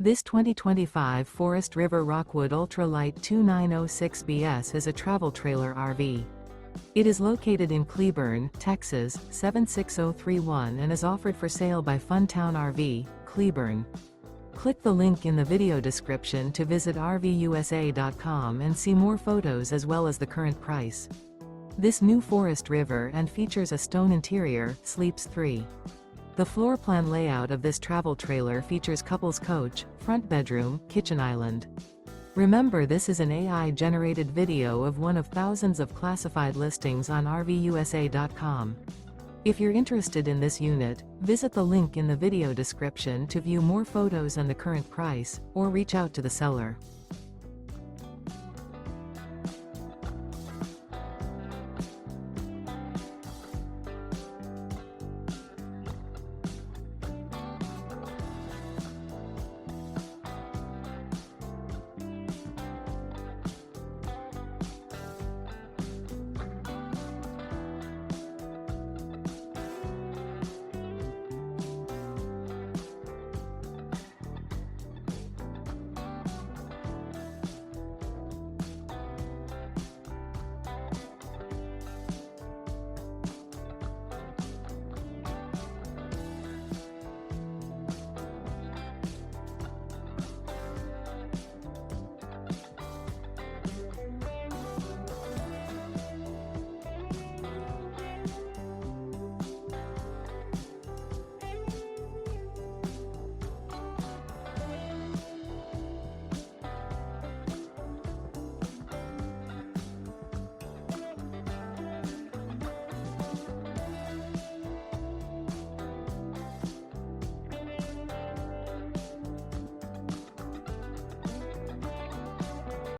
This 2025 Forest River Rockwood Ultra Lite 2906BS is a travel trailer RV. It is located in Cleburne, Texas, 76031 and is offered for sale by Funtown RV, Cleburne. Click the link in the video description to visit RVUSA.com and see more photos as well as the current price. This new Forest River and features a stone interior, sleeps 3. The floor plan layout of this travel trailer features couples coach, front bedroom, kitchen island. Remember, this is an AI-generated video of one of thousands of classified listings on RVUSA.com. If you're interested in this unit, visit the link in the video description to view more photos and the current price, or reach out to the seller.